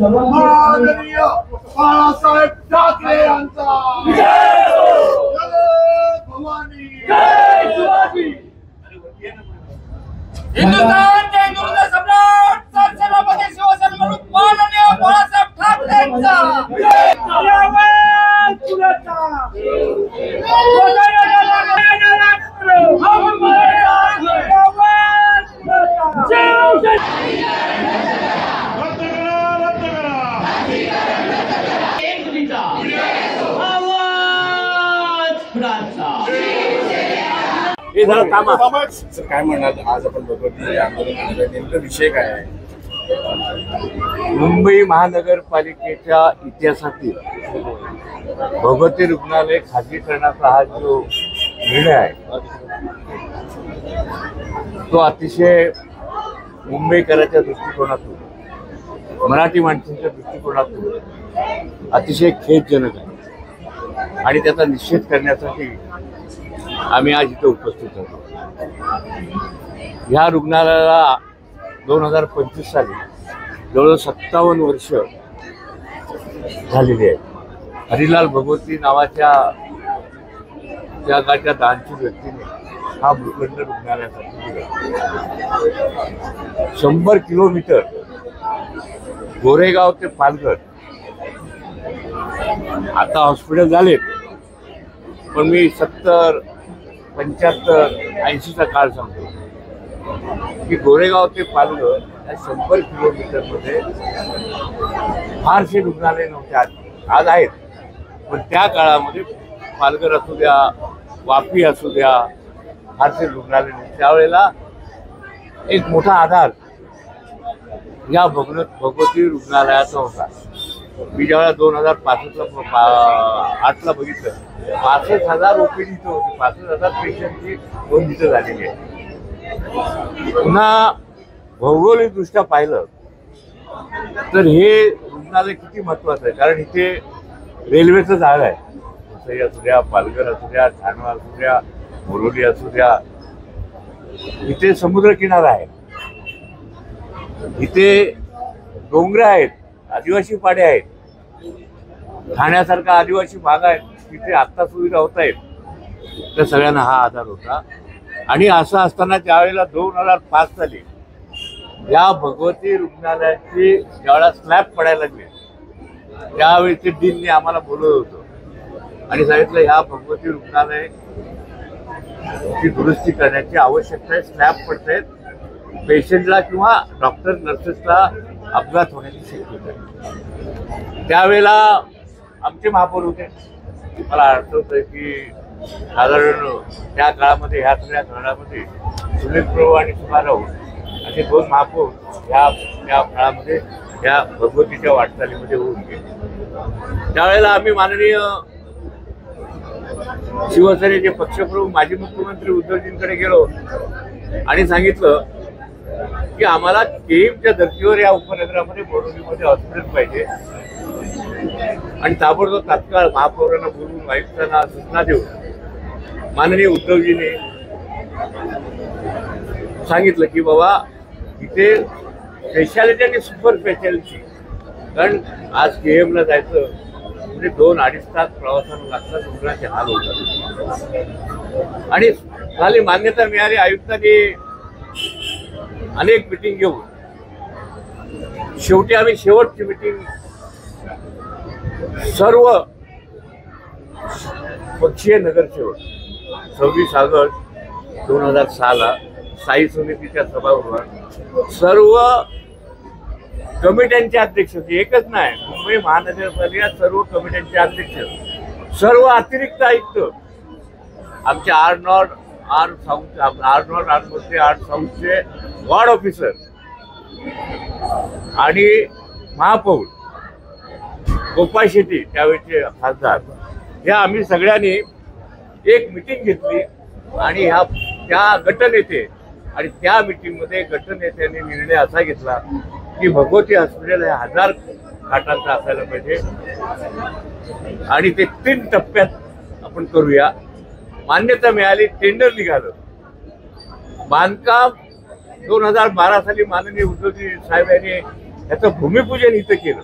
माननीय बाळासाहेब ठाकरे यांचा भवानी हिंदुस्थानचे हिंदुत्व सम्राट सरसेनापती शिवसेना प्रमुख माननीय बाळासाहेब ठाकरेंचा हे जरा थांबा. काय म्हणाल आज आपण भगवती आंदोलन नेमका विषय काय आहे? मुंबई महानगरपालिकेच्या इतिहासातील भगवती रुग्णालय खाजगीकरणाचा हा जो निर्णय आहे तो अतिशय मुंबईकरांच्या दृष्टिकोनातून मराठी माणसांच्या दृष्टिकोनातून अतिशय खेदजनक आहे आणि त्याचा निषेध करण्यासाठी आम्ही आज इथे उपस्थित होतो. ह्या रुग्णालयाला 2025 साली जवळजवळ 57 वर्ष झालेली आहे. हरिलाल भगवती नावाच्या त्या गाच्या दानशूर व्यक्तीने हा भूखंड रुग्णालयासाठी दिला. 100 किलोमीटर गोरेगाव ते पालघर आता हॉस्पिटल झालेत, पण मी 70, 75, 80चा काळ सांगतो की गोरेगाव ते पालघर या 100 किलोमीटरमध्ये फारसे रुग्णालय नव्हते. आज आहेत, पण त्या काळामध्ये पालघर असू द्या, वापी असू द्या, फारसे रुग्णालय नव्हते. त्यावेळेला एक मोठा आधार या भगवती रुग्णालयाचा होता. मी ज्यावेळेला 2005-8ला बघितलं 65,000 ओपीडी इथं होती. 65,000 पेशंटची नोंद इथं झालेली आहे. पुन्हा भौगोलिकदृष्ट्या पाहिलं तर हे रुग्णालय किती महत्वाचं आहे, कारण इथे रेल्वेचं जाळं आहे. वसई असू द्या, पालघर असू द्या, ठाणे असू द्या, बोरोली असू द्या, इथे समुद्रकिनारा आहे, इथे डोंगर आहेत, आदिवासी पाडे आहेत, ठाण्यासारखा आदिवासी भाग आहे, तिथे आत्ता सुविधा होत आहेत. तर सगळ्यांना हा आधार होता. आणि असं असताना त्यावेळेला 2005 साली या भगवती रुग्णालयाची ज्यावेळेला स्लॅब पडायला लागले त्यावेळी ते डीनने आम्हाला बोलवलं होतं आणि सांगितलं ह्या भगवती रुग्णालय ची दुरुस्ती करण्याची आवश्यकता आहे. स्लॅब पडतायत, पेशंटला किंवा डॉक्टर नर्सेसला अपघात होण्याची शक्यता आहे. त्यावेळेला आमचे महापौर होते. मला आठवत आहे की साधारण त्या काळामध्ये ह्या सगळ्या धरणामध्ये सुनील प्रभू आणि सुभाराव असे 2 महापौर ह्या काळामध्ये या भगवतीच्या वाटचालीमध्ये होऊन गेले. त्यावेळेला आम्ही माननीय शिवसेनेचे पक्षप्रमुख माजी मुख्यमंत्री उद्धवजींकडे गेलो आणि सांगितलं की आम्हाला केईमच्या धर्तीवर या उपनगरामध्ये बोरिवलीमध्ये हॉस्पिटल पाहिजे आणि ताबडतोब तात्काळ महापौरांना बोलवून आयुक्तांना सूचना देऊन माननीय उद्धवजींनी सांगितलं की बाबा इथे स्पेशालिटी आणि सुपर स्पेशालिटी, कारण आज केएमला जायचं म्हणजे 2-2.5 तास प्रवासाला लागतात, रुग्णाचे हाल होतात. आणि झाली मान्यता मिळाली. आयुक्तांनी अनेक मिटिंग घेऊन शेवटी आम्ही शेवटची मिटिंग सर्व पक्षीय नगरसेवक 26 ऑगस्ट 2006ला स्थायी समितीच्या सभागृहात सर्व कमिट्यांचे अध्यक्ष होते. एकच नाही, मुंबई महानगरपालिका सर्व कमिट्यांचे अध्यक्ष, सर्व अतिरिक्त आयुक्त, आमच्या आर नॉट आठमध्ये 8 साऊथचे वॉर्ड ऑफिसर आणि महापौर गोपाळ शेट्टी त्यावेळेचे खासदार, ह्या आम्ही सगळ्यांनी एक मिटिंग घेतली आणि त्या गटनेते आणि त्या मिटिंगमध्ये गटनेत्यांनी निर्णय असा घेतला की भगवती हॉस्पिटल हे 1000 खाटांचं असायला पाहिजे आणि ते 3 टप्प्यात आपण करूया. मान्यता मिळाली, टेंडर निघालं. बांधकाम 2012 साली माननीय उद्धवजी साहेब यांनी याचं भूमिपूजन इथं केलं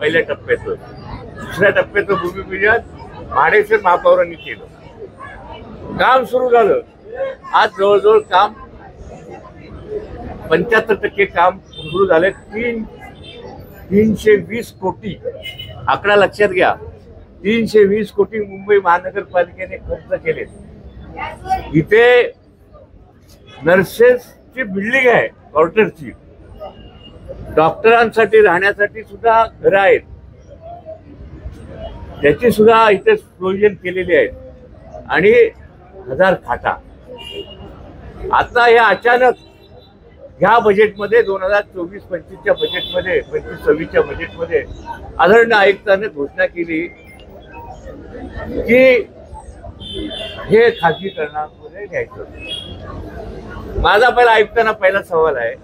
पहिल्या टप्प्याचं. दुसऱ्या टप्प्याचं भूमिपूजन माडेश्वर महापौरांनी केलं. काम सुरू झालं. आज जवळजवळ काम 75% काम सुरू झाले. 320 कोटी आकडा लक्षात घ्या. 320 कोटी मुंबई महानगरपालिकेने खर्च केले. इथे नर्सेसची बिल्डिंग आहे, क्वार्टरची. डॉक्टरांसाठी राहण्यासाठी सुद्धा घरं आहेत, त्याची सुद्धा इथे प्रोव्हिजन केलेली आहेत. आणि 1000 खाटा. आता हे अचानक ह्या बजेटमध्ये 2024-25च्या बजेटमध्ये 25-26च्या बजेटमध्ये आदरणीय आयुक्तांनी घोषणा केली की हे खाजगीकरणामध्ये घ्यायचं. माझा आयुक्तांना पहिला सवाल आहे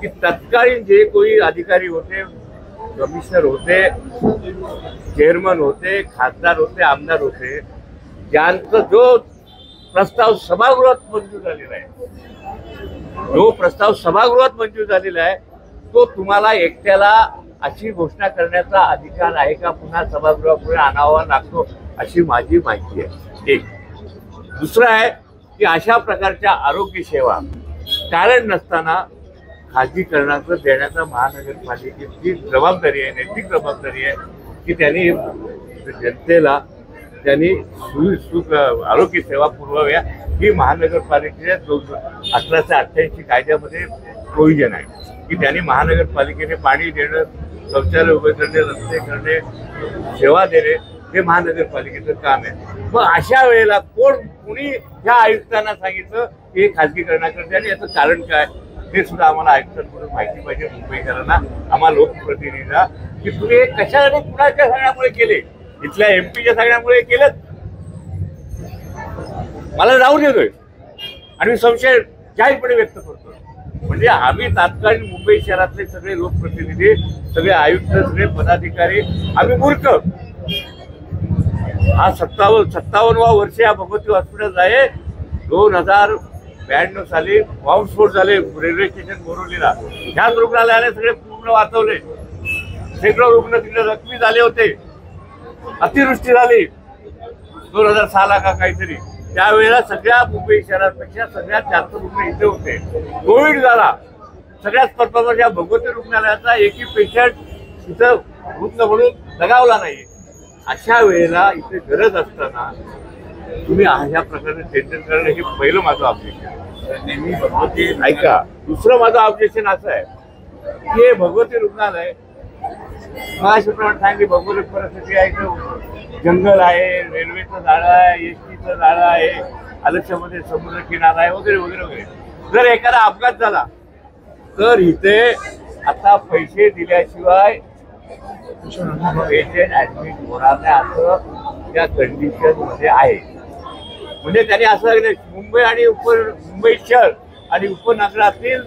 की तत्कालीन जे कोणी अधिकारी होते, कमिशनर होते, चेअरमन होते, खासदार होते, आमदार होते, ज्यांचा जो प्रस्ताव सभागृहात मंजूर झालेला आहे, तो तुम्हाला एकट्याला अशी घोषणा करण्याचा अधिकार आहे का पुन्हा सभागृहापुढे आणावा लागतो, अशी माझी माहिती आहे. एक. दुसरं आहे की अशा प्रकारच्या आरोग्य सेवा कारण नसताना खाजगीकरणाचं देण्याचा महानगरपालिकेची जबाबदारी आहे, नैतिक जबाबदारी आहे की त्यांनी जनतेला आरोग्य सेवा पुरवाव्या. ही महानगरपालिकेच्या 1888 कायद्यामध्ये प्रोव्हिजन आहे की त्यांनी महानगरपालिकेने पाणी देणं, शौचालय उभे करणे, रस्ते करणे, सेवा देणे हे महानगरपालिकेचं काम आहे. मग अशा वेळेला कुणी ह्या आयुक्तांना सांगितलं की हे खाजगीकरणाकडे आणि याचं कारण काय हे सुद्धा आम्हाला आयुक्तांकडून माहिती पाहिजे, मुंबईकरांना, आम्हाला लोकप्रतिनिधींना, की तुम्ही हे कशासाठी कुणाच्या सांगण्यामुळे केले. इथल्या एमपीच्या सांगण्यामुळे केलं मला जाऊन येतोय आणि मी संशय जाहीरपणे व्यक्त करतो. म्हणजे आम्ही तात्कालीन मुंबई शहरातले सगळे लोकप्रतिनिधी, सगळे आयुक्त, सगळे पदाधिकारी आम्ही मूर्ख. हा 57वा वर्ष या भगवती हॉस्पिटल आहे. 2092 साली बॉम्बस्फोट झाले रेल्वे स्टेशन बोरिवलीला. ह्याच रुग्णालयाने सगळे पूर्ण वाचवले. शेकडो रुग्ण तिकडे जखमी झाले होते. अतिवृष्टी झाली 2006 का काहीतरी. त्यावेळेला सगळ्या मुंबई शहरापेक्षा सगळ्यात जास्त रुग्ण इथे होते. कोविड झाला. सगळ्याच परफॉर्मन्स या भगवती रुग्णालयाचा एकही पेशंट इथं रुग्ण म्हणून लगावला नाही. अशा वेळेला इथे गरज असताना तुम्ही अशा प्रकारे टेंडर करणं हे पहिलं माझं ऑब्जेक्शन. नेहमी भगवती ऐका. दुसरं माझं ऑब्जेक्शन असं आहे की हे भगवती रुग्णालय महाशिवप्रमाणे सांगितली भौगोलिक परिस्थिती आहे. जंगल आहे, रेल्वेचं जाळं आहे, एसटीचं जाळं आहे, आलक्ष्यामध्ये समुद्र किनारा आहे वगैरे वगैरे वगैरे. जर एखादा अपघात झाला तर इथे आता पैसे दिल्याशिवाय पेशंट ऍडमिट होणार नाही असं त्या कंडिशन मध्ये आहे. म्हणजे त्यांनी असं मुंबई आणि मुंबई शहर आणि उपनगरातील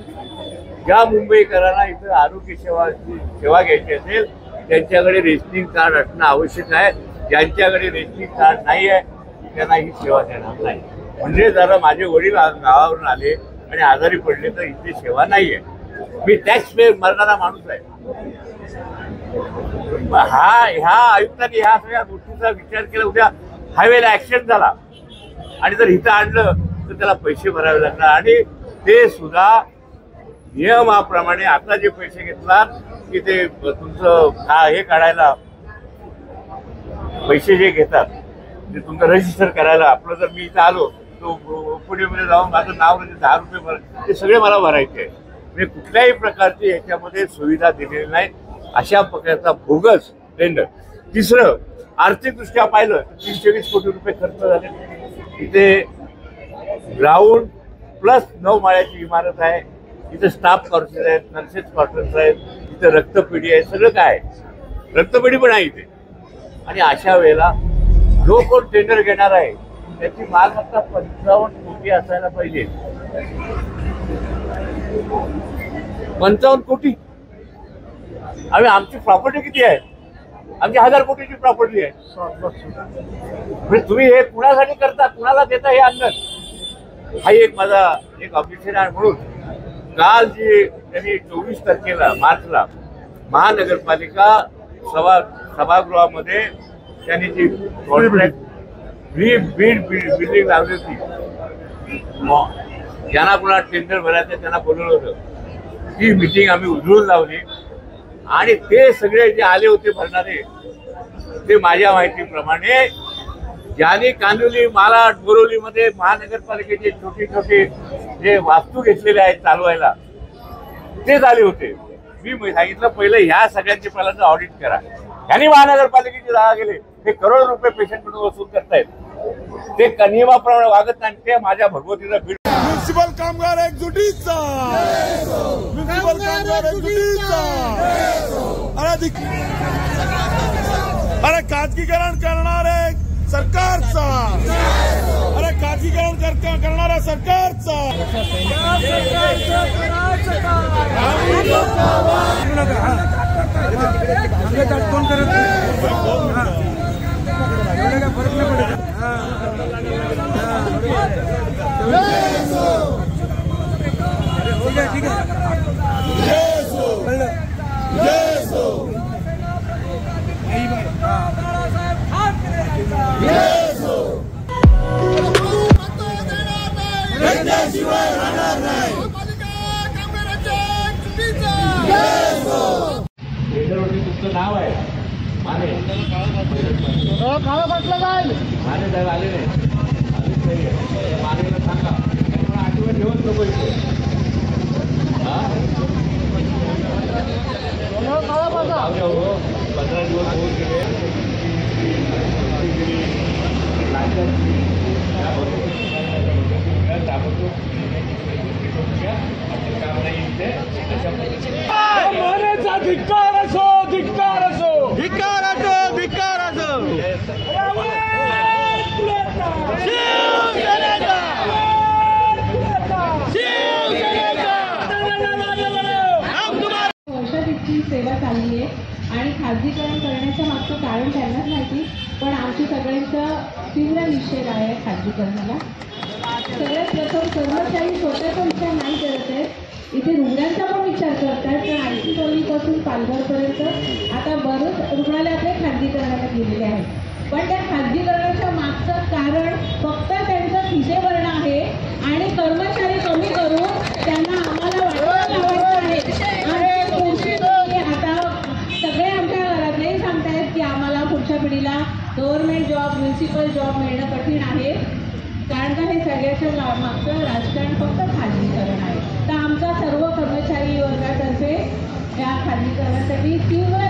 ज्या मुंबईकरांना इथं आरोग्य सेवा घ्यायची असेल त्यांच्याकडे रेशनिंग कार्ड असणं आवश्यक आहे. ज्यांच्याकडे रेशनिंग कार्ड नाही आहे त्यांना ही सेवा देणार नाही. म्हणजे जरा माझे वडील गावावरून आले आणि आजारी पडले तर इथे सेवा नाही आहे. मी टॅक्स पे मरणारा माणूस आहे. ह्या आयुक्तांनी ह्या सगळ्या गोष्टीचा विचार केला. उद्या हायवेला ऍक्सिडेंट झाला आणि जर इथं आणलं तर त्याला पैसे भरावे लागणार आणि ते सुद्धा नियमाप्रमाणे. आता जे पैसे घेतलात की ते तुमचं हे काढायला पैसे जे घेतात ते तुमचं रजिस्टर करायला. आपलं जर मी इथं आलो तो ओपीडीमध्ये जाऊन माझं नाव 10 रुपये भर ते सगळे मला भरायचे आहे. म्हणजे कुठल्याही प्रकारची याच्यामध्ये सुविधा दिलेली नाही. अशा प्रकारचा बोगस टेंडर. तिसरं आर्थिकदृष्ट्या पाहिलं तर 320 कोटी रुपये खर्च झाले. इथे ग्राउंड प्लस 9 माळ्याची इमारत आहे. इथे स्टाफ क्वार्टर्स आहेत, नर्सेस क्वार्टर्स आहेत, इथे रक्तपेढी आहे, सगळं काय आहे. रक्तपेढी पण आहे इथे. आणि अशा वेळेला जो कोण टेंडर घेणार आहे त्याची मालमत्ता 55 कोटी असायला पाहिजे. 55 कोटी. आमची प्रॉपर्टी किती आहे? आमची 1000 कोटीची प्रॉपर्टी आहे. म्हणजे तुम्ही हे कुणासाठी करता, कुणाला देता हे अंदाज. हा एक माझा ऑब्जेक्शन आहे. म्हणून काल जे त्यांनी 24 तारखेला मार्चला महानगरपालिका सभागृहामध्ये त्यांनी जी बिल्डिंग लावली होती, ज्यांना कुणा टेंडर भरायचं त्यांना बोलवलं होतं, ती मिटिंग आम्ही उधळून लावली आणि ते सगळे जे आले होते भरणारे ते माझ्या माहितीप्रमाणे ज्यांनी कांदिवली, मालाड, बोरिवलीमध्ये महानगरपालिकेचे छोटे छोटे जे वास्तू घेतलेले आहेत चालवायला ते झाले होते. मी सांगितलं पहिलं ह्या सगळ्यांचे पहिल्यांदा ऑडिट करा. ह्यांनी महानगरपालिकेची जागा गेले, ते करोड रुपये पेशंटकडून वसूल करतायत, ते नियमाप्रमाणे वागत नाही. ते माझ्या भगवतीला म्युन्सिपल कामगार एकजुटीचा, म्युन्सिपल कामगार एकजुटीचा. अरे खाजगीकरण करणारे सरकारचा, अरे खाजगीकरण करणारा सरकारचा. ठीक तुमचं नाव आहे माने, काळा म्हटलं जाईल. माने साहेब आले नाही, मानेला सांगा आठवण घेऊन नको इथे. काळा 15 दिवस होऊन गेले. धिक्कार असो, धिक्कार असो, धिक्कार असो, धिक्कार असो. वर्षात इतकी सेवा चालली आहे आणि खाजगीकरण करण्याचं मागचं कारण त्यांनाच माहिती, पण आमची सगळ्यांचा तीव्र निषेध आहे खाजगीकरणाला. सगळ्यात प्रथम कर्मचारी स्वतःचा विचार नाही करत आहेत, इथे रुग्णांचा पण विचार करत आहेत. पण आयटी कॉलनीपासून पालघरपर्यंत आता बरेच रुग्णालय आपले खाजगीकरणाला गेलेले आहेत, पण त्या खाजगीकरणाच्या मागचं कारण फक्त त्यांचं खिसे भरणं आहे आणि कर्मचारी कमी करून त्यांना आम्हाला वाटतं लावायचं आहे. आणि पुढची पिढी आता सगळे आमच्या घरातलेही सांगतायत की आम्हाला पुढच्या पिढीला गव्हर्नमेंट जॉब, म्युन्सिपल जॉब मिळणं कठीण आहे, कारण का हे सगळ्याच्या मागचं राजकारण फक्त खाजगीकरण आहे. तर आमचा सर्व कर्मचारी वर्गातर्फे या खाजगीकरणासाठी तीव्र